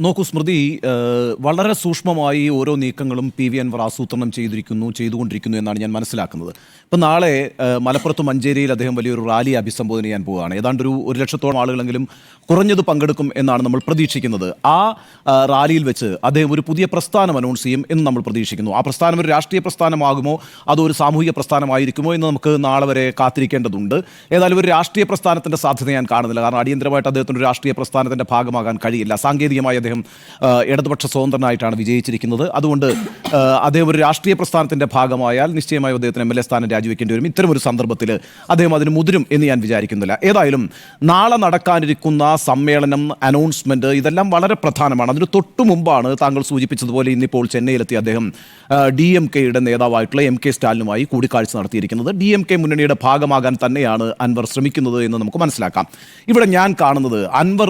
നോക്കൂ സ്മൃതി, വളരെ സൂക്ഷ്മമായി ഓരോ നീക്കങ്ങളും PV അൻവർ ആസൂത്രണം ചെയ്തുകൊണ്ടിരിക്കുന്നു എന്നാണ് ഞാൻ മനസ്സിലാക്കുന്നത്. ഇപ്പം നാളെ മലപ്പുറത്ത് മഞ്ചേരിയിൽ അദ്ദേഹം വലിയൊരു റാലി അഭിസംബോധന ചെയ്യാൻ പോവുകയാണ്. ഏതാണ്ട് ഒരു 1,00,000-ഓളം ആളുകളെങ്കിലും കുറഞ്ഞത് പങ്കെടുക്കും എന്നാണ് നമ്മൾ പ്രതീക്ഷിക്കുന്നത്. ആ റാലിയിൽ വെച്ച് അദ്ദേഹം ഒരു പുതിയ പ്രസ്ഥാനം അനൗൺസ് ചെയ്യും എന്ന് നമ്മൾ പ്രതീക്ഷിക്കുന്നു. ആ പ്രസ്ഥാനം ഒരു രാഷ്ട്രീയ പ്രസ്ഥാനമാകുമോ അതോ ഒരു സാമൂഹിക പ്രസ്ഥാനമായിരിക്കുമോ എന്ന് നമുക്ക് നാളെ വരെ കാത്തിരിക്കേണ്ടതുണ്ട്. ഏതായാലും ഒരു രാഷ്ട്രീയ പ്രസ്ഥാനത്തിൻ്റെ സാധ്യത ഞാൻ കാണുന്നില്ല. കാരണം അടിയന്തരമായിട്ട് അദ്ദേഹത്തിന് ഒരു രാഷ്ട്രീയ പ്രസ്ഥാനത്തിൻ്റെ ഭാഗമാകാൻ കഴിയില്ല. സാങ്കേതികമായി അദ്ദേഹം ഇടതുപക്ഷ സ്വതന്ത്രനായിട്ടാണ് വിജയിച്ചിരിക്കുന്നത്. അതുകൊണ്ട് അദ്ദേഹം ഒരു രാഷ്ട്രീയ പ്രസ്ഥാനത്തിൻ്റെ ഭാഗമായാൽ നിശ്ചയമായും അദ്ദേഹത്തിന് MLA സ്ഥാനം രാജിവെക്കേണ്ടി വരും. ഇത്തരമൊരു സന്ദർഭത്തിൽ അദ്ദേഹം അതിന് മുതിരും എന്ന് ഞാൻ വിചാരിക്കുന്നില്ല. ഏതായാലും നാളെ നടക്കാനിരിക്കുന്ന സമ്മേളനം, അനൗൺസ്മെൻറ്റ്, ഇതെല്ലാം വളരെ പ്രധാനമാണ്. അതിന് തൊട്ടു മുമ്പാണ് താങ്കൾ സൂചിപ്പിച്ചതുപോലെ ഇന്നിപ്പോൾ ചെന്നൈയിലെത്തി അദ്ദേഹം DMK-യുടെ നേതാവായിട്ടുള്ള MK സ്റ്റാലിനുമായി കൂടിക്കാഴ്ച നടത്തിയിരിക്കുന്നത്. DMK മുന്നണിയുടെ ഭാഗമാകാൻ തന്നെയാണ് അൻവർ ശ്രമിക്കുന്നത് എന്ന് നമുക്ക് മനസ്സിലാക്കാം. ഇവിടെ ഞാൻ കാണുന്നത് അൻവർ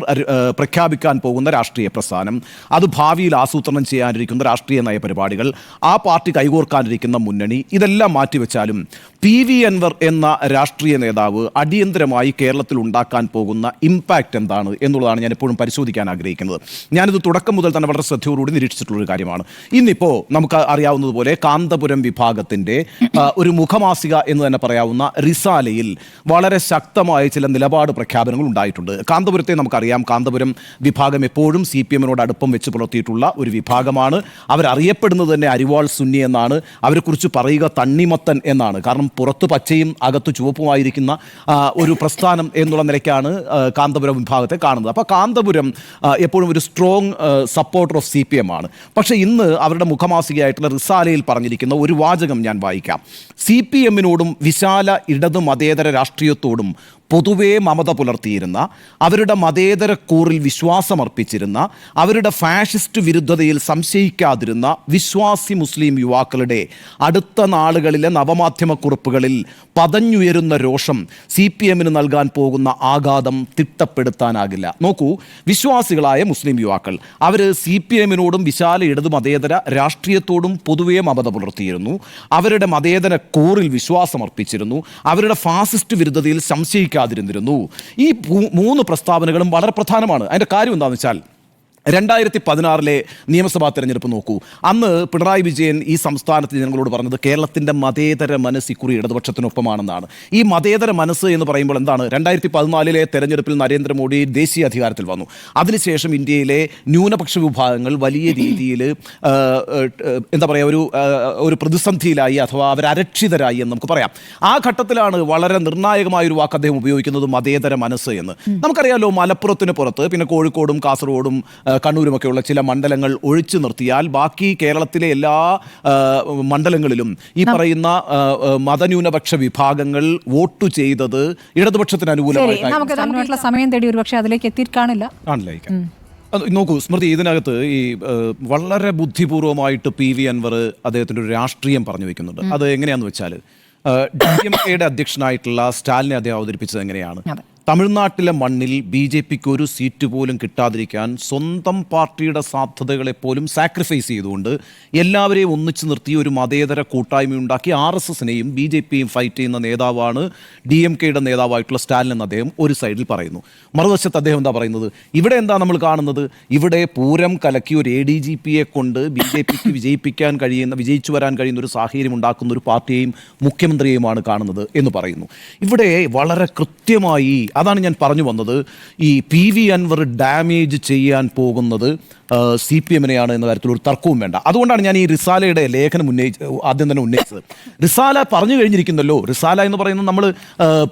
പ്രഖ്യാപിക്കാൻ പോകുന്ന രാഷ്ട്രീയ പ്രസ്ഥാനം, അത് ഭാവിയിൽ ആസൂത്രണം ചെയ്യാനിരിക്കുന്ന രാഷ്ട്രീയ നയപരിപാടികൾ, ആ പാർട്ടി കൈകോർക്കാനിരിക്കുന്ന മുന്നണി, ഇതെല്ലാം മാറ്റിവെച്ചാലും PV അൻവർ എന്ന രാഷ്ട്രീയ നേതാവ് അടിയന്തരമായി കേരളത്തിൽ ഉണ്ടാക്കാൻ പോകുന്ന ഇമ്പാക്റ്റ് എന്താണ് എന്നുള്ളതാണ് ഞാൻ എപ്പോഴും പരിശോധിക്കാൻ ആഗ്രഹിക്കുന്നത്. ഞാനിത് തുടക്കം മുതൽ തന്നെ വളരെ ശ്രദ്ധയോടുകൂടി നിരീക്ഷിച്ചിട്ടുള്ളൊരു കാര്യമാണ്. ഇന്നിപ്പോൾ നമുക്ക് അറിയാവുന്നതുപോലെ കാന്തപുരം വിഭാഗത്തിൻ്റെ ഒരു മുഖമാസിക എന്ന് തന്നെ പറയാവുന്ന റിസാലയിൽ വളരെ ശക്തമായ ചില നിലപാട് പ്രഖ്യാപനങ്ങൾ ഉണ്ടായിട്ടുണ്ട്. കാന്തപുരത്തെ നമുക്കറിയാം. കാന്തപുരം വിഭാഗം എപ്പോഴും CPM-നോട് അടുപ്പം വെച്ച് പുലർത്തിയിട്ടുള്ള ഒരു വിഭാഗമാണ്. അവരറിയപ്പെടുന്നത് തന്നെ അരിവാൾ സുന്നി എന്നാണ്. അവരെക്കുറിച്ച് പറയുക തണ്ണിമത്തൻ എന്നാണ്. കാരണം പുറത്ത് പച്ചയും അകത്ത് ചുവപ്പുമായിരിക്കുന്ന ഒരു പ്രസ്ഥാനം എന്നുള്ള നിലയ്ക്കാണ് കാന്തപുരം വിഭാഗത്തെ കാണുന്നത്. അപ്പോൾ കാന്തപുരം എപ്പോഴും ഒരു സ്ട്രോങ് സപ്പോർട്ടർ ഓഫ് CPM ആണ്. പക്ഷേ ഇന്ന് അവരുടെ മുഖമാസികയായിട്ടുള്ള റിസാലയിൽ പറഞ്ഞിരിക്കുന്ന ഒരു വാചകം ഞാൻ വായിക്കാം. CPM-നോടും വിശാല ഇടതു മതേതര രാഷ്ട്രീയത്തോടും പൊതുവേ മമത പുലർത്തിയിരുന്ന, അവരുടെ മതേതര കൂറിൽ വിശ്വാസമർപ്പിച്ചിരുന്ന, അവരുടെ ഫാഷിസ്റ്റ് വിരുദ്ധതയിൽ സംശയിക്കാതിരുന്ന വിശ്വാസി മുസ്ലിം യുവാക്കളുടെ അടുത്ത നാളുകളിലെ നവമാധ്യമക്കുറിപ്പുകളിൽ പതഞ്ഞുയരുന്ന രോഷം CPM-ന് നൽകാൻ പോകുന്ന ആഘാതം തിട്ടപ്പെടുത്താനാകില്ല. നോക്കൂ, വിശ്വാസികളായ മുസ്ലിം യുവാക്കൾ അവർ CPM-നോടും വിശാല ഇടതു മതേതര രാഷ്ട്രീയത്തോടും പൊതുവേ മമത പുലർത്തിയിരുന്നു, അവരുടെ മതേതര കൂറിൽ വിശ്വാസമർപ്പിച്ചിരുന്നു, അവരുടെ ഫാസിസ്റ്റ് വിരുദ്ധതയിൽ സംശയിക്കാതിരുന്നു. ഈ 3 പ്രസ്താവനകളും വളരെ പ്രധാനമാണ്. അതിൻ്റെ കാര്യം എന്താണെന്ന് വെച്ചാൽ 2016 നിയമസഭാ തെരഞ്ഞെടുപ്പ് നോക്കൂ. അന്ന് പിണറായി വിജയൻ ഈ സംസ്ഥാനത്ത് ജനങ്ങളോട് പറഞ്ഞത് കേരളത്തിൻ്റെ മതേതര മനസ്സ് ഇക്കുറി ഇടതുപക്ഷത്തിനൊപ്പമാണെന്നാണ്. ഈ മതേതര മനസ്സ് എന്ന് പറയുമ്പോൾ എന്താണ്? 2014 തെരഞ്ഞെടുപ്പിൽ നരേന്ദ്രമോദി ദേശീയ അധികാരത്തിൽ വന്നു. അതിനുശേഷം ഇന്ത്യയിലെ ന്യൂനപക്ഷ വിഭാഗങ്ങൾ വലിയ രീതിയിൽ എന്താ പറയുക, ഒരു പ്രതിസന്ധിയിലായി, അഥവാ അവരരക്ഷിതരായി എന്ന് നമുക്ക് പറയാം. ആ ഘട്ടത്തിലാണ് വളരെ നിർണായകമായൊരു വാക്ക് അദ്ദേഹം ഉപയോഗിക്കുന്നത്, മതേതര മനസ്സ് എന്ന്. നമുക്കറിയാമല്ലോ, മലപ്പുറത്തിന് പുറത്ത് പിന്നെ കോഴിക്കോടും കാസർഗോഡും കണ്ണൂരുമൊക്കെയുള്ള ചില മണ്ഡലങ്ങൾ ഒഴിച്ചു നിർത്തിയാൽ ബാക്കി കേരളത്തിലെ എല്ലാ മണ്ഡലങ്ങളിലും ഈ പറയുന്ന മതന്യൂനപക്ഷ വിഭാഗങ്ങൾ വോട്ട് ചെയ്തത് ഇടതുപക്ഷത്തിന് അനുകൂലമായിട്ടുള്ള സമയം തേടി ഒരുപക്ഷെ അതിലേക്ക് എത്തിക്കാണില്ല. നോക്കൂ സ്മൃതി, ഇതിനകത്ത് ഈ വളരെ ബുദ്ധിപൂർവമായിട്ട് PV അൻവർ അദ്ദേഹത്തിൻ്റെ ഒരു രാഷ്ട്രീയം പറഞ്ഞു വെക്കുന്നുണ്ട്. അത് എങ്ങനെയാണെന്ന് വെച്ചാൽ, DMK-യുടെ അധ്യക്ഷനായിട്ടുള്ള സ്റ്റാലിനെ അദ്ദേഹം അവതരിപ്പിച്ചത് എങ്ങനെയാണ്? തമിഴ്നാട്ടിലെ മണ്ണിൽ BJP-ക്ക് ഒരു സീറ്റ് പോലും കിട്ടാതിരിക്കാൻ സ്വന്തം പാർട്ടിയുടെ സാധ്യതകളെപ്പോലും സാക്രിഫൈസ് ചെയ്തുകൊണ്ട് എല്ലാവരെയും ഒന്നിച്ചു നിർത്തി ഒരു മതേതര കൂട്ടായ്മയുണ്ടാക്കി RSS-നെയും BJP-യും ഫൈറ്റ് ചെയ്യുന്ന നേതാവാണ് DMK-യുടെ നേതാവായിട്ടുള്ള സ്റ്റാലിൻ എന്ന് അദ്ദേഹം ഒരു സൈഡിൽ പറയുന്നു. മറുവശത്ത് അദ്ദേഹം എന്താ പറയുന്നത്? ഇവിടെ എന്താ നമ്മൾ കാണുന്നത്? ഇവിടെ പൂരം കലക്കി ഒരു ADGP-യെ കൊണ്ട് BJP-ക്ക് വിജയിച്ചു വരാൻ കഴിയുന്ന ഒരു സാഹചര്യം ഉണ്ടാക്കുന്ന ഒരു പാർട്ടിയെയും മുഖ്യമന്ത്രിയെയുമാണ് കാണുന്നത് എന്ന് പറയുന്നു. ഇവിടെ വളരെ കൃത്യമായി, അതാണ് ഞാൻ പറഞ്ഞു വന്നത്, ഈ PV അൻവർ ഡാമേജ് ചെയ്യാൻ പോകുന്നത് CPM-നെയാണ് എന്ന കാര്യത്തിൽ ഒരു തർക്കവും വേണ്ട. അതുകൊണ്ടാണ് ഞാൻ ഈ റിസാലയുടെ ലേഖനം ആദ്യം തന്നെ ഉന്നയിച്ചത്. റിസാല പറഞ്ഞു കഴിഞ്ഞിരിക്കുന്നല്ലോ. റിസാല എന്ന് പറയുന്നത് നമ്മൾ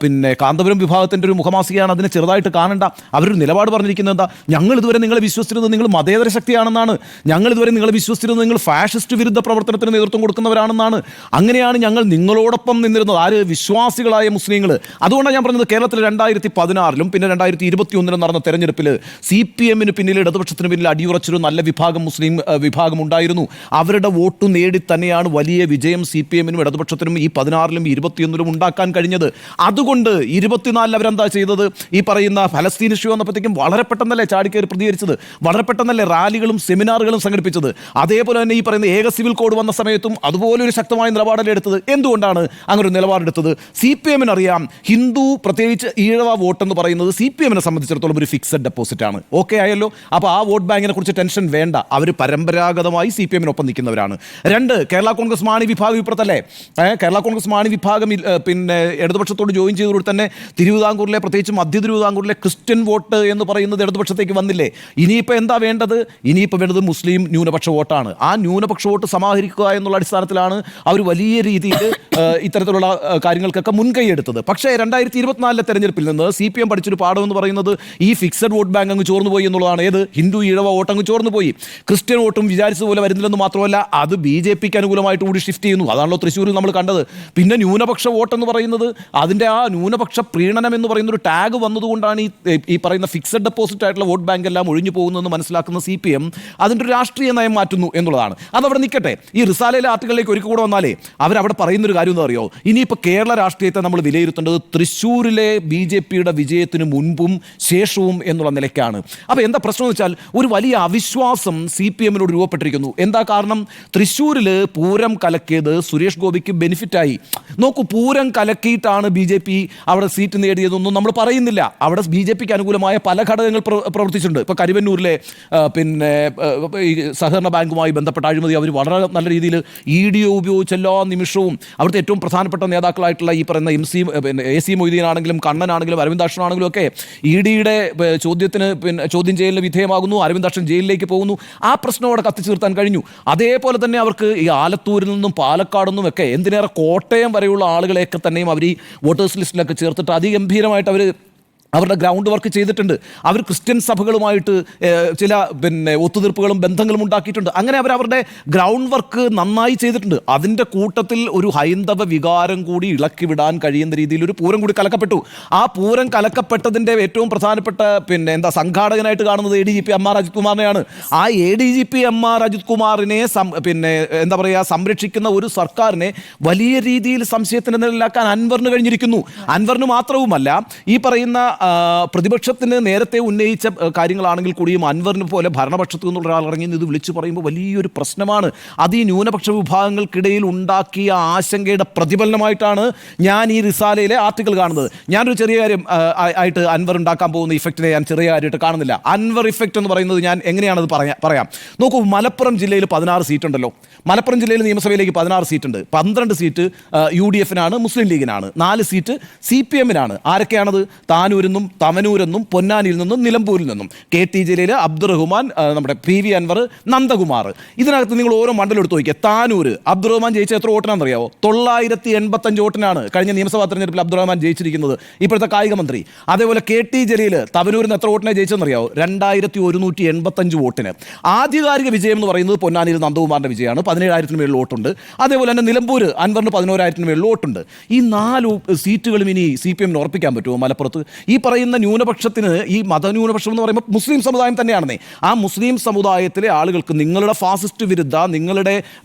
പിന്നെ കാന്തപുരം വിഭാഗത്തിൻ്റെ ഒരു മുഖമാസികയാണ്, അതിനെ ചെറുതായിട്ട് കാണണ്ട. അവരൊരു നിലപാട് പറഞ്ഞിരിക്കുന്നത് എന്താ? ഞങ്ങൾ ഇതുവരെ നിങ്ങളെ വിശ്വസിച്ചിരുന്നത് നിങ്ങൾ മതേതര ശക്തിയാണെന്നാണ്. ഞങ്ങൾ ഇതുവരെ നിങ്ങളെ വിശ്വസിച്ചിരുന്നത് നിങ്ങൾ ഫാഷിസ്റ്റ് വിരുദ്ധ പ്രവർത്തനത്തിന് നേതൃത്വം കൊടുക്കുന്നവരാണെന്നാണ്. അങ്ങനെയാണ് ഞങ്ങൾ നിങ്ങളോടൊപ്പം നിന്നിരുന്നത്. ആര്? വിശ്വാസികളായ മുസ്ലിങ്ങൾ. അതുകൊണ്ടാണ് ഞാൻ പറഞ്ഞത്, കേരളത്തിൽ 2016 പിന്നെ 2021 നടന്ന തെരഞ്ഞെടുപ്പിൽ CPM-ന് പിന്നിൽ, ഇടതുപക്ഷത്തിന് പിന്നിൽ അടിയുറച്ചൊരു നല്ല വിഭാഗം മുസ്ലിം വിഭാഗം ഉണ്ടായിരുന്നു. അവരുടെ വോട്ട് നേടി തന്നെയാണ് വലിയ വിജയം CPM-നും ഇടതുപക്ഷത്തിനും ഈ 16-ലും 21-ലും ഉണ്ടാക്കാൻ കഴിഞ്ഞത്. അതുകൊണ്ട് 24 അവരെന്താ ചെയ്തത്? ഈ പറയുന്ന ഫലസ്തീൻ ഇഷ്യൂ വന്നപ്പോഴത്തേക്കും വളരെ പെട്ടെന്നല്ലേ ചാടിക്കയറി പ്രതികരിച്ചത്, വളരെ പെട്ടെന്നല്ലേ റാലികളും സെമിനാറുകളും സംഘടിപ്പിച്ചത്. അതേപോലെ തന്നെ ഈ പറയുന്ന ഏക സിവിൽ കോഡ് വന്ന സമയത്തും അതുപോലെ ഒരു ശക്തമായ നിലപാടല്ലേ എടുത്തത്. എന്തുകൊണ്ടാണ് അങ്ങനെ ഒരു നിലപാടെടുത്തത്? CPM-ന് അറിയാം, ഹിന്ദു, പ്രത്യേകിച്ച് ഈഴവ വോട്ടെന്ന് പറയുന്നത് CPM-നെ സംബന്ധിച്ചിടത്തോളം ഒരു ഫിക്സഡ് ഡെപ്പോസിറ്റ് ആണ്. ഓക്കെ ആയല്ലോ. അപ്പോൾ ആ വോട്ട് ബാങ്കിനെ കുറിച്ച് ടെൻഷൻ വേണ്ട. അവർ പരമ്പരാഗതമായി CPM-നൊപ്പം നിൽക്കുന്നവരാണ്. 2, കേരള കോൺഗ്രസ് മാണി വിഭാഗം ഇപ്പുറത്തല്ലേ. കേരള കോൺഗ്രസ് മാണി വിഭാഗം പിന്നെ ഇടതുപക്ഷത്തോട് ജോയിൻ ചെയ്തതോടെ തന്നെ തിരുവിതാംകൂറിലെ, പ്രത്യേകിച്ച് മധ്യ തിരുവിതാംകൂറിലെ ക്രിസ്ത്യൻ വോട്ട് എന്ന് പറയുന്നത് ഇടതുപക്ഷത്തേക്ക് വന്നില്ലേ. ഇനിയിപ്പോൾ എന്താ വേണ്ടത്? ഇനിയിപ്പോൾ വേണ്ടത് മുസ്ലിം ന്യൂനപക്ഷ വോട്ടാണ്. ആ ന്യൂനപക്ഷ വോട്ട് സമാഹരിക്കുക എന്നുള്ള അടിസ്ഥാനത്തിലാണ് അവർ വലിയ രീതിയിൽ ഇത്തരത്തിലുള്ള കാര്യങ്ങൾക്കൊക്കെ മുൻകൈ എടുത്തത്. പക്ഷേ 2024 തെരഞ്ഞെടുപ്പിൽ നിന്ന് CPM പഠിച്ചൊരു പാഠം എന്ന് പറയുന്നത് ഈ ഫിക്സഡ് വോട്ട് ബാങ്ക് അങ്ങ് ചോർന്നു പോയി എന്നുള്ളതാണ്. ഏത് ഹിന്ദു ഈഴവ വോട്ട് അങ്ങ് ചോർന്നു പോയി. ക്രിസ്ത്യൻ വോട്ടും വിചാരിച്ചതുപോലെ വരുന്നില്ലെന്ന് മാത്രമല്ല, അത് BJP-ക്ക് അനുകൂലമായിട്ട് കൂടി ഷിഫ്റ്റ് ചെയ്യുന്നു. അതാണല്ലോ തൃശ്ശൂരിൽ നമ്മൾ കണ്ടത്. പിന്നെ ന്യൂനപക്ഷ വോട്ടെന്ന് പറയുന്നത്, അതിൻ്റെ ആ ന്യൂനപക്ഷ പ്രീണനം എന്ന് പറയുന്ന ഒരു ടാഗ് വന്നതുകൊണ്ടാണ് ഈ പറയുന്ന ഫിക്സഡ് ഡെപ്പോസിറ്റ് ആയിട്ടുള്ള വോട്ട് ബാങ്ക് എല്ലാം ഒഴിഞ്ഞു പോകുന്നതെന്ന് മനസ്സിലാക്കുന്ന CPM അതിൻ്റെ ഒരു രാഷ്ട്രീയ നയം മാറ്റുന്നു എന്നുള്ളതാണ്. അതവിടെ നിൽക്കട്ടെ. ഈ റിസാലയിലെ ആർട്ടിക്കിളിലേക്ക് ഒരിക്കൽ കൂടെ വന്നാലേ അവരവിടെ പറയുന്നൊരു കാര്യം എന്താ അറിയോ? ഇനിയിപ്പോൾ കേരള രാഷ്ട്രീയത്തെ നമ്മൾ വിലയിരുത്തേണ്ടത് തൃശ്ശൂരിലെ BJP-യുടെ വിജയത്തിന് മുൻപും ശേഷവും എന്നുള്ള നിലയ്ക്കാണ്. അപ്പോൾ എന്താ പ്രശ്നം എന്ന് വെച്ചാൽ, ഒരു വലിയ അവിശ്വാസം CPM-നോട് രൂപപ്പെട്ടിരിക്കുന്നു. എന്താ കാരണം? തൃശ്ശൂരിൽ പൂരം കലക്കിയത് സുരേഷ് ഗോപിക്ക് ബെനിഫിറ്റായി. നോക്കൂ, പൂരം കലക്കിയിട്ടാണ് BJP അവിടെ സീറ്റ് നേടിയതൊന്നും നമ്മൾ പറയുന്നില്ല. അവിടെ BJP-ക്ക് അനുകൂലമായ പല ഘടകങ്ങൾ പ്രവർത്തിച്ചിട്ടുണ്ട്. ഇപ്പോൾ കരുവന്നൂരിലെ പിന്നെ ഈ സഹകരണ ബാങ്കുമായി ബന്ധപ്പെട്ട അഴിമതി അവർ വളരെ നല്ല രീതിയിൽ ED ഉപയോഗിച്ച് എല്ലാ നിമിഷവും അവിടുത്തെ ഏറ്റവും പ്രധാനപ്പെട്ട നേതാക്കളായിട്ടുള്ള ഈ പറയുന്ന AC മൊയ്തീനാണെങ്കിലും കണ്ണനാണെങ്കിലും അരവിന്ദാക്ഷനാണെങ്കിലും ഒക്കെ ED-യുടെ ചോദ്യം ചെയ്യലിന് വിധേയമാകുന്നു. അരവിന്ദാക്ഷൻ ജയിലിലേക്ക് പോകുന്നു. ആ പ്രശ്നം അവിടെ കത്തിച്ചു നിർത്താൻ കഴിഞ്ഞു. അതേപോലെ തന്നെ അവർക്ക് ഈ ആലത്തൂരിൽ നിന്നും പാലക്കാട് നിന്നും ഒക്കെ, എന്തിനേറെ കോട്ടയം വരെയുള്ള ആളുകളെയൊക്കെ തന്നെയും അവർ ഈ വോട്ടേഴ്സ് ലിസ്റ്റിലൊക്കെ ചേർത്തിട്ട് അതിഗംഭീരമായിട്ട് അവരുടെ ഗ്രൗണ്ട് വർക്ക് ചെയ്തിട്ടുണ്ട്. അവർ ക്രിസ്ത്യൻ സഭകളുമായിട്ട് ചില ഒത്തുതീർപ്പുകളും ബന്ധങ്ങളും ഉണ്ടാക്കിയിട്ടുണ്ട്. അങ്ങനെ അവരുടെ ഗ്രൗണ്ട് വർക്ക് നന്നായി ചെയ്തിട്ടുണ്ട്. അതിൻ്റെ കൂട്ടത്തിൽ ഒരു ഹൈന്ദവ വികാരം കൂടി ഇളക്കി വിടാൻ കഴിയുന്ന രീതിയിൽ ഒരു പൂരം കൂടി കലക്കപ്പെട്ടു. ആ പൂരം കലക്കപ്പെട്ടതിൻ്റെ ഏറ്റവും പ്രധാനപ്പെട്ട സംഘാടകനായിട്ട് കാണുന്നത് ADGP MR അജിത് കുമാറിനെയാണ്. ആ ADGP MR അജിത് കുമാറിനെ സംരക്ഷിക്കുന്ന ഒരു സർക്കാരിനെ വലിയ രീതിയിൽ സംശയത്തിന് നിലനിലാക്കാൻ അൻവറിന് കഴിഞ്ഞിരിക്കുന്നു. അൻവറിന് മാത്രവുമല്ല, ഈ പറയുന്ന പ്രതിപക്ഷത്തിന് നേരത്തെ ഉന്നയിച്ച കാര്യങ്ങളാണെങ്കിൽ കൂടിയും അൻവറിനെ പോലെ ഭരണപക്ഷത്തു നിന്നുള്ള ഒരാൾ ഇറങ്ങി ഇത് വിളിച്ചു പറയുമ്പോൾ വലിയൊരു പ്രശ്നമാണ്. അത് ഈ ന്യൂനപക്ഷ വിഭാഗങ്ങൾക്കിടയിൽ ഉണ്ടാക്കിയ ആശങ്കയുടെ പ്രതിഫലനമായിട്ടാണ് ഞാൻ ഈ റിസാലയിലെ ആർട്ടിക്കിൾ കാണുന്നത്. ഞാനൊരു ചെറിയ കാര്യം ആയിട്ട് അൻവർ ഉണ്ടാക്കാൻ പോകുന്ന ഇഫക്റ്റിനെ ഞാൻ ചെറിയ കാര്യമായിട്ട് കാണുന്നില്ല. അൻവർ ഇഫക്റ്റ് എന്ന് പറയുന്നത് ഞാൻ എങ്ങനെയാണത് പറയാം. നോക്കൂ, മലപ്പുറം ജില്ലയിൽ 16 സീറ്റുണ്ടല്ലോ. മലപ്പുറം ജില്ലയിൽ നിയമസഭയിലേക്ക് 16 സീറ്റുണ്ട്. 12 സീറ്റ് UDF-നാണ്, മുസ്ലിം ലീഗിനാണ്. 4 സീറ്റ് CPM-നാണ്. ആരൊക്കെയാണത്? താനൂരിൽ നിന്നും, തവനൂരെന്നും, പൊന്നാനിയിൽ നിന്നും, നിലമ്പൂരിൽ നിന്നും. KT ജലീൽ, അബ്ദുറഹ്മാൻ, നമ്മുടെ PV അൻവർ, നന്ദകുമാർ. ഇതിനകത്ത് നിങ്ങൾ ഓരോ മണ്ഡലം എടുത്ത് നോക്കിയാൽ, താനൂര് അബ്ദുറഹ്മാൻ ജയിച്ച എത്ര വോട്ടിനാണെന്ന് അറിയാമോ? 985 വോട്ടിനാണ് കഴിഞ്ഞ നിയമസഭാ തെരഞ്ഞെടുപ്പിൽ അബ്ദുറഹ്മാൻ ജയിച്ചിരിക്കുന്നത്, ഇപ്പോഴത്തെ കായിക മന്ത്രി. അതേപോലെ KT ജലീൽ തവനൂരിൽ എത്ര വോട്ടിനെ ജയിച്ചെന്ന് അറിയാമോ? 2185 വോട്ടിന്. ആധികാരിക വിജയം എന്ന് പറയുന്നത് പൊന്നാനിയിൽ നന്ദകുമാറിന്റെ വിജയമാണ്. 17,000-ന് മേളിൽ വോട്ടുണ്ട്. അതേപോലെ തന്നെ നിലമ്പൂർ അൻവറിന് 11,000-ന് മേളിൽ വോട്ടുണ്ട്. ഈ 4 സീറ്റുകളും ഇനി CPM-ന് ഉറപ്പിക്കാൻ പറ്റുമോ മലപ്പുറത്ത്? ഈ പറയുന്ന ന്യൂനപക്ഷത്തിന്, ഈ മതന്യൂനപക്ഷം എന്ന് പറയുമ്പോൾ മുസ്ലിം സമുദായം തന്നെയാണെന്നേ. ആ മുസ്ലിം സമുദായത്തിലെ ആളുകൾക്ക് നിങ്ങളുടെ ഫാസിസ്റ്റ് വിരുദ്ധ, നിങ്ങളുടെ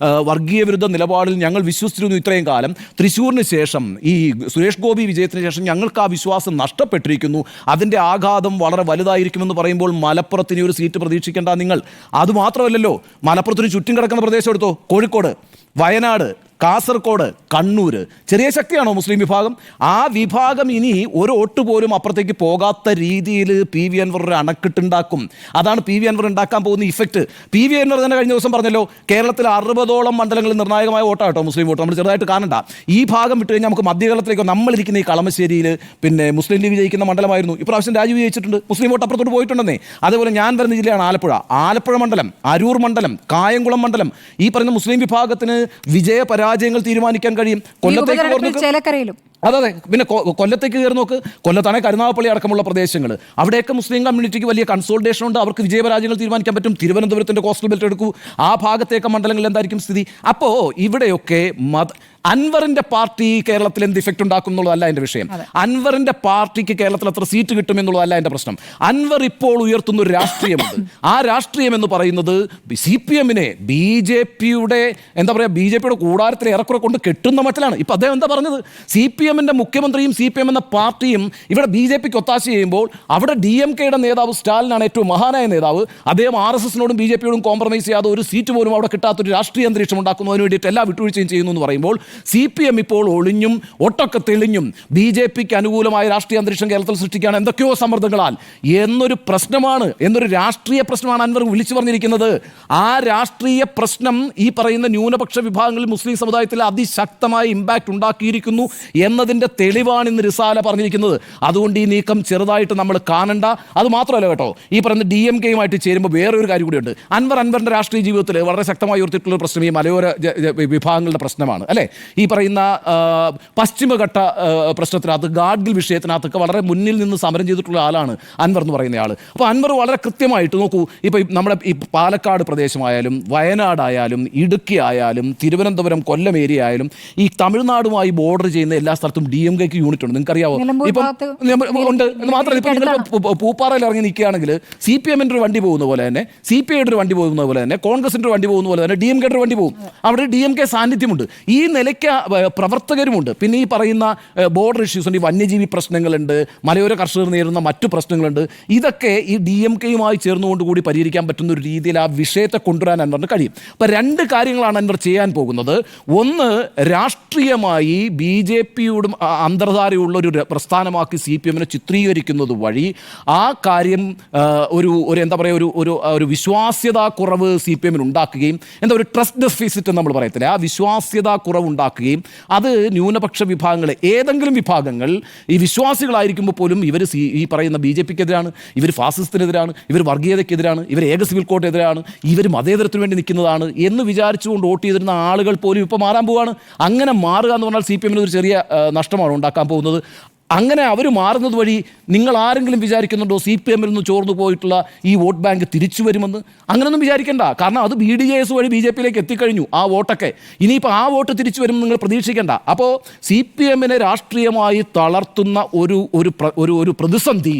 വർഗീയ വിരുദ്ധ നിലപാടിൽ ഞങ്ങൾ വിശ്വസിച്ചിരുന്നു ഇത്രയും കാലം. തൃശ്ശൂരിന് ശേഷം, ഈ സുരേഷ് ഗോപി വിജയത്തിന് ശേഷം ഞങ്ങൾക്ക് ആ വിശ്വാസം നഷ്ടപ്പെട്ടിരിക്കുന്നു. അതിൻ്റെ ആഘാതം വളരെ വലുതായിരിക്കുമെന്ന് പറയുമ്പോൾ മലപ്പുറത്തിന് ഒരു സീറ്റ് പ്രതീക്ഷിക്കേണ്ട നിങ്ങൾ. അതുമാത്രമല്ലല്ലോ, മലപ്പുറത്തിന് ചുറ്റും കിടക്കുന്ന പ്രദേശം എടുത്തോ, കോഴിക്കോട്, വയനാട്, കാസർഗോഡ്, കണ്ണൂർ. ചെറിയ ശക്തിയാണോ മുസ്ലിം വിഭാഗം? ആ വിഭാഗം ഇനി ഒരു വോട്ട് പോലും അപ്പുറത്തേക്ക് പോകാത്ത രീതിയിൽ PV അൻവർ ഒരു അണക്കെട്ടുണ്ടാക്കും. അതാണ് PV അൻവർ ഉണ്ടാക്കാൻ പോകുന്ന ഇഫക്റ്റ്. PV അൻവർ തന്നെ കഴിഞ്ഞ ദിവസം പറഞ്ഞല്ലോ, കേരളത്തിൽ 60ഓളം മണ്ഡലങ്ങളിൽ നിർണായകമായ വോട്ടാട്ടോ മുസ്ലിം വോട്ട്. നമ്മൾ ചെറുതായിട്ട് കാണണ്ട. ഈ ഭാഗം വിട്ട് കഴിഞ്ഞാൽ നമുക്ക് മധ്യകേരളത്തിലേക്ക്, നമ്മളിരിക്കുന്ന ഈ കളമശ്ശേരിയിൽ മുസ്ലിം ലീഗ് ജയിക്കുന്ന മണ്ഡലമായിരുന്നു. ഇപ്രാവശ്യം രാജീവ് ജയിച്ചിട്ടുണ്ട്, മുസ്ലിം വോട്ട് അപ്പുറത്തോട്ട് പോയിട്ടുണ്ടെന്നേ. അതേപോലെ ഞാൻ വരുന്ന ജില്ലയാണ് ആലപ്പുഴ മണ്ഡലം, അരൂർ മണ്ഡലം, കായംകുളം മണ്ഡലം. ഈ പറയുന്ന മുസ്ലിം വിഭാഗത്തിന് പരാജയങ്ങൾ തീരുമാനിക്കാൻ കഴിയും. കൊല്ലത്തേക്ക് അതെ, പിന്നെ കൊല്ലത്തേക്ക് കയറി നോക്ക്. കൊല്ലത്താണെ കരുനാഗപ്പള്ളി അടക്കമുള്ള പ്രദേശങ്ങൾ, അവിടെയൊക്കെ മുസ്ലിം കമ്മ്യൂണിറ്റിക്ക് വലിയ കൺസോൾട്ടേഷൻ ഉണ്ട്. അവർക്ക് വിജയപരാജയങ്ങൾ തീരുമാനിക്കാൻ പറ്റും. തിരുവനന്തപുരത്തിൻ്റെ കോസ്റ്റൽ ബെൽറ്റ് എടുക്കൂ, ആ ഭാഗത്തേക്ക് മണ്ഡലങ്ങളിൽ എന്തായിരിക്കും സ്ഥിതി? അപ്പോൾ ഇവിടെയൊക്കെ അൻവറിന്റെ പാർട്ടി കേരളത്തിൽ എന്ത് ഇഫക്റ്റ് ഉണ്ടാക്കും എന്നുള്ളതല്ല എൻ്റെ വിഷയം. അൻവറിന്റെ പാർട്ടിക്ക് കേരളത്തിൽ എത്ര സീറ്റ് കിട്ടും എന്നുള്ളതല്ല എൻ്റെ പ്രശ്നം. അൻവർ ഇപ്പോൾ ഉയർത്തുന്ന ഒരു രാഷ്ട്രീയമുണ്ട്. ആ രാഷ്ട്രീയം എന്ന് പറയുന്നത് CPM-നെ BJP-യുടെ കൂടാരത്തിൽ ഏറെക്കുറെ കൊണ്ട് കെട്ടുന്ന മട്ടിലാണ്. ഇപ്പം അദ്ദേഹം എന്താ പറഞ്ഞത്? CPM എമ്മിന്റെ മുഖ്യമന്ത്രിയും CPM എന്ന പാർട്ടിയും ഇവിടെ BJPക്ക് ഒത്താശ ചെയ്യുമ്പോൾ അവിടെ DMKയുടെ നേതാവ് സ്റ്റാലിനാണ് ഏറ്റവും മഹാനായ നേതാവ്. അദ്ദേഹം RSSനോടും BJPയോടും കോംപ്രമൈസ് ചെയ്യാതെ ഒരു സീറ്റ് പോലും അവിടെ കിട്ടാത്തൊരു രാഷ്ട്രീയ അന്തരീക്ഷം ഉണ്ടാക്കുന്നതിന് വേണ്ടിയിട്ട് എല്ലാ വിട്ടുവീഴ്ചയും ചെയ്യുന്നു എന്ന് പറയുമ്പോൾ CPM ഇപ്പോൾ ഒളിഞ്ഞും ഒട്ടൊക്കെ തെളിഞ്ഞും BJPക്ക് അനുകൂലമായ രാഷ്ട്രീയ അന്തരീക്ഷം കേരളത്തിൽ സൃഷ്ടിക്കുകയാണ് എന്തൊക്കെയോ സമ്മർദ്ദങ്ങളാൽ എന്നൊരു പ്രശ്നമാണ്, എന്നൊരു രാഷ്ട്രീയ പ്രശ്നമാണ് അൻവർ വിളിച്ചു പറഞ്ഞിരിക്കുന്നത്. ആ രാഷ്ട്രീയ പ്രശ്നം ഈ പറയുന്ന ന്യൂനപക്ഷ വിഭാഗങ്ങളിൽ മുസ്ലിം സമുദായത്തിൽ അതിശക്തമായ ഇമ്പാക്റ്റ് ഉണ്ടാക്കിയിരിക്കുന്നു എന്നതിൻ്റെ തെളിവാണ് ഇന്ന് റിസാല പറഞ്ഞിരിക്കുന്നത്. അതുകൊണ്ട് ഈ നീക്കം ചെറുതായിട്ട് നമ്മൾ കാണണ്ട. അത് മാത്രമല്ല കേട്ടോ, ഈ പറയുന്ന DMKയുമായിട്ട് ചേരുമ്പോൾ വേറൊരു കാര്യം കൂടിയുണ്ട്. അൻവറിൻ്റെ രാഷ്ട്രീയ ജീവിതത്തിൽ വളരെ ശക്തമായി ഉയർത്തിയിട്ടുള്ള പ്രശ്നം ഈ മലയോര വിഭാഗങ്ങളുടെ പ്രശ്നമാണ് അല്ലേ. ഈ പറയുന്ന പശ്ചിമഘട്ട പ്രശ്നത്തിനകത്ത് ഗാഡ്ഗിൽ വിഷയത്തിനകത്തൊക്കെ വളരെ മുന്നിൽ നിന്ന് സമരം ചെയ്തിട്ടുള്ള ആളാണ് അൻവർ എന്ന് പറയുന്ന ആൾ. അപ്പോൾ അൻവർ വളരെ കൃത്യമായിട്ട് നോക്കൂ, ഇപ്പോൾ നമ്മുടെ ഈ പാലക്കാട് പ്രദേശമായാലും വയനാടായാലും ഇടുക്കി ആയാലും തിരുവനന്തപുരം കൊല്ലം ഏരിയ ആയാലും ഈ തമിഴ്നാടുമായി ബോർഡർ ചെയ്യുന്ന എല്ലാ സ്ഥലത്തും DMKക്ക് യൂണിറ്റ് ഉണ്ട്. നിങ്ങൾക്കറിയാവോ? ഇപ്പം ഉണ്ട്. മാത്രമല്ല ഇപ്പം നിങ്ങൾ പൂപ്പാറയിൽ ഇറങ്ങി നിൽക്കുകയാണെങ്കിൽ CPMൻ്റെ ഒരു വണ്ടി പോകുന്ന പോലെ തന്നെ CPIയുടെ ഒരു വണ്ടി പോകുന്ന പോലെ തന്നെ കോൺഗ്രസിൻ്റെ ഒരു വണ്ടി പോകുന്ന പോലെ തന്നെ DMKയുടെ ഒരു വണ്ടി പോകും. അവിടെ DMK സാന്നിധ്യമുണ്ട്. ഈ നിലയ്ക്ക് പ്രവർത്തകരുമുണ്ട്. പിന്നെ ഈ പറയുന്ന ബോർഡർ ഇഷ്യൂസ് ഉണ്ട്, ഈ വന്യജീവി പ്രശ്നങ്ങളുണ്ട്, മലയോര കർഷകർ നേരിടുന്ന മറ്റു പ്രശ്നങ്ങളുണ്ട്. ഇതൊക്കെ ഈ DMKയുമായി ചേർന്നുകൊണ്ടുകൂടി പരിഹരിക്കാൻ പറ്റുന്ന ഒരു രീതിയിൽ ആ വിഷയത്തെ കൊണ്ടുവരാൻ അൻവറിന് കഴിയും. അപ്പോൾ രണ്ട് കാര്യങ്ങളാണ് അൻവർ ചെയ്യാൻ പോകുന്നത്. ഒന്ന്, രാഷ്ട്രീയമായി BJPയോടും അന്തർധാരയുള്ള ഒരു പ്രസ്ഥാനമാക്കി CPMനെ ചിത്രീകരിക്കുന്നത് വഴി ആ കാര്യം ഒരു എന്താ പറയുക ഒരു വിശ്വാസ്യതാ കുറവ് CPMന് ഉണ്ടാക്കുകയും ഒരു ട്രസ്റ്റ് ഡെഫിസിറ്റ് നമ്മൾ പറയത്തില്ല, ആ വിശ്വാസ്യതാ കുറവ് ഉണ്ടാക്കുകയും അത് ന്യൂനപക്ഷ വിഭാഗങ്ങളെ ഏതെങ്കിലും വിഭാഗങ്ങൾ ഈ വിശ്വാസികളായിരിക്കുമ്പോൾ പോലും ഇവർ ഈ പറയുന്ന BJPക്കെതിരാണ്, ഇവർ ഫാസിസത്തിനെതിരാണ്, ഇവർ വർഗീയതയ്ക്കെതിരാണ്, ഇവർ ഏക സിവിൽ കോഡിനെതിരാണ്, ഇവർ മതേതരത്തിന് വേണ്ടി നിൽക്കുന്നതാണ് എന്ന് വിചാരിച്ചുകൊണ്ട് വോട്ട് ചെയ്തിരുന്ന ആളുകൾ പോലും ഇപ്പോൾ മാറാൻ പോവുകയാണ്. അങ്ങനെ മാറുക എന്ന് പറഞ്ഞാൽ CPMന് ഒരു ചെറിയ നഷ്ടമാണ് ഉണ്ടാക്കാൻ പോകുന്നത്. അങ്ങനെ അവർ മാറുന്നത് വഴി നിങ്ങൾ ആരെങ്കിലും വിചാരിക്കുന്നുണ്ടോ CPMൽ നിന്ന് ചോർന്നു പോയിട്ടുള്ള ഈ വോട്ട് ബാങ്ക് തിരിച്ചു വരുമെന്ന്? അങ്ങനെയൊന്നും വിചാരിക്കേണ്ട. കാരണം അത് BDJS വഴി BJPയിലേക്ക് എത്തിക്കഴിഞ്ഞു ആ വോട്ടൊക്കെ. ഇനിയിപ്പോൾ ആ വോട്ട് തിരിച്ചു വരുമെന്ന് നിങ്ങൾ പ്രതീക്ഷിക്കേണ്ട. അപ്പോൾ CPMനെ രാഷ്ട്രീയമായി തളർത്തുന്ന ഒരു പ്രതിസന്ധി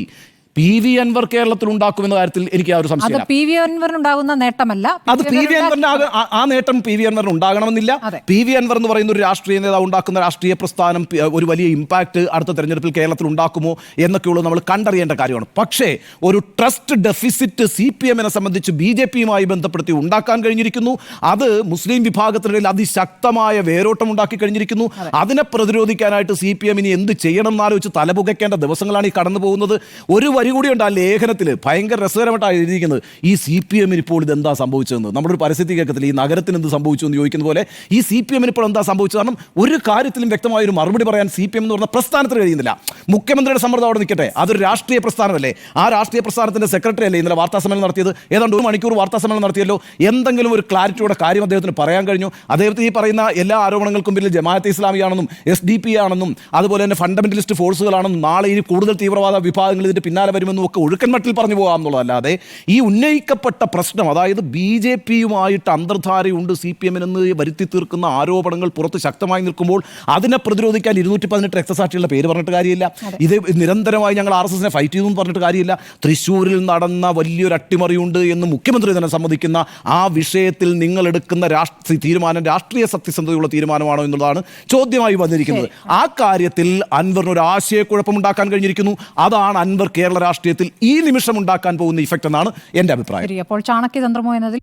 PV അൻവർ കേരളത്തിൽ ഉണ്ടാക്കുമെന്ന കാര്യത്തിൽ എനിക്ക് ആ ഒരു സംശയമില്ല. PV അൻവറിനുണ്ടാകുന്ന നേട്ടമല്ല. അത് PV അൻവറിന് ആ നേട്ടം PV അൻവറിന് ഉണ്ടാകണമെന്നില്ല. PV അൻവർ എന്ന് പറയുന്ന ഒരു രാഷ്ട്രീയ നേതാവ് ഉണ്ടാക്കുന്ന രാഷ്ട്രീയ പ്രസ്ഥാനം ഒരു വലിയ ഇമ്പാക്റ്റ് അടുത്ത തെരഞ്ഞെടുപ്പിൽ കേരളത്തിൽ ഉണ്ടാക്കുമോ എന്നൊക്കെയുള്ളത് നമ്മൾ കണ്ടറിയേണ്ട കാര്യമാണ്. പക്ഷേ ഒരു ട്രസ്റ്റ് ഡെഫിസിറ്റ് CPMനെ സംബന്ധിച്ച് BJPയുമായി ബന്ധപ്പെടുത്തി ഉണ്ടാക്കാൻ കഴിഞ്ഞിരിക്കുന്നു. അത് മുസ്ലിം വിഭാഗത്തിനിടയിൽ അതിശക്തമായ വേരോട്ടം ഉണ്ടാക്കി കഴിഞ്ഞിരിക്കുന്നു. അതിനെ പ്രതിരോധിക്കാനായിട്ട് CPM ഇനി എന്ത് ചെയ്യണം എന്നാലോചിച്ച് തലപുകയ്ക്കേണ്ട ദിവസങ്ങളാണ് ഈ കടന്നു പോകുന്നത്. ഒരു കൂടിയുണ്ട് ആ ലേഖനത്തിൽ, ഭയങ്കര രസകരമായിട്ടാണ് എഴുതിയിരിക്കുന്നത്. ഈ CPMന് ഇപ്പോൾ ഇതെന്താ സംഭവിച്ചതെന്ന് നമ്മളൊരു പരിസ്ഥിതി കേൾക്കത്തില്ല, ഈ നഗരത്തിന് എന്ത് സംഭവിച്ചു എന്ന് ചോദിക്കുന്ന പോലെ ഈ CPMന് ഇപ്പോൾ എന്താ സംഭവിച്ചത്? കാരണം ഒരു കാര്യത്തിലും വ്യക്തമായ ഒരു മറുപടി പറയാൻ CPM എന്ന് പറഞ്ഞ പ്രസ്ഥാനത്തിന് കഴിയുന്നില്ല. മുഖ്യമന്ത്രിയുടെ സമ്മർദ്ദം അവിടെ നിൽക്കട്ടെ, അതൊരു രാഷ്ട്രീയ പ്രസ്ഥാനമല്ലേ. ആ രാഷ്ട്രീയ പ്രസ്ഥാനത്തിൻ്റെ സെക്രട്ടറി അല്ലേ ഇന്നലെ വാർത്താ സമ്മേളനം നടത്തിയത്? ഏതാണ്ട് 1 മണിക്കൂർ വാർത്താ സമ്മേളനം നടത്തിയല്ലോ. എന്തെങ്കിലും ഒരു ക്ലാരിറ്റിയുടെ കാര്യം അദ്ദേഹത്തിന് പറയാൻ കഴിഞ്ഞു? അദ്ദേഹത്തിന് ഈ പറയുന്ന എല്ലാ ആരോപണങ്ങൾക്കും പിന്നിൽ ജമാഅത്തെ ഇസ്ലാമിയാണെന്നും SDP ആണെന്നും അതുപോലെ തന്നെ ഫണ്ടമെന്റലിസ്റ്റ് ഫോഴ്സുകളാണെന്നും നാളെ ഇനി കൂടുതൽ തീവ്രവാദ വിഭാഗങ്ങൾ ഇതിൻ്റെ പിന്നാലെ വരുമെന്നും ഒക്കെ ഒഴുക്കൻ മട്ടിൽ പറഞ്ഞു പോകാം എന്നുള്ളതല്ലാതെ ഈ ഉന്നയിക്കപ്പെട്ട പ്രശ്നം, അതായത് BJPയുമായിട്ട് അന്തർധാരയുണ്ട് CPMനെന്ന് വരുത്തി തീർക്കുന്ന ആരോപണങ്ങൾ പുറത്ത് ശക്തമായി നിൽക്കുമ്പോൾ അതിനെ പ്രതിരോധിക്കാൻ 218 രക്തസാക്ഷികളുടെ പേര് പറഞ്ഞിട്ട് കാര്യമില്ല. ഇത് നിരന്തരമായി ഞങ്ങൾ RSSനെ ഫൈറ്റ് ചെയ്തു എന്ന് പറഞ്ഞിട്ട് കാര്യമില്ല. തൃശ്ശൂരിൽ നടന്ന വലിയൊരു അട്ടിമറിയുണ്ട് എന്ന് മുഖ്യമന്ത്രി തന്നെ സമ്മതിക്കുന്ന ആ വിഷയത്തിൽ നിങ്ങൾ എടുക്കുന്ന തീരുമാനം രാഷ്ട്രീയ സത്യസന്ധതയുള്ള തീരുമാനമാണോ എന്നുള്ളതാണ് ചോദ്യമായി വന്നിരിക്കുന്നത്. ആ കാര്യത്തിൽ അൻവറിന് ഒരു ആശയക്കുഴപ്പമുണ്ടാക്കാൻ കഴിഞ്ഞിരിക്കുന്നു. അതാണ് അൻവർ കേരള രാഷ്ട്രീയത്തിൽ ഈ നിമിഷം ഉണ്ടാക്കാൻ പോകുന്ന ഇഫക്റ്റ് എന്നാണ് എൻ്റെ അഭിപ്രായം. അപ്പോൾ ചാണക്യതന്ത്രമോ എന്നതിൽ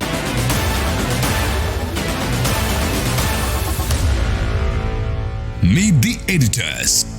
Meet the editors.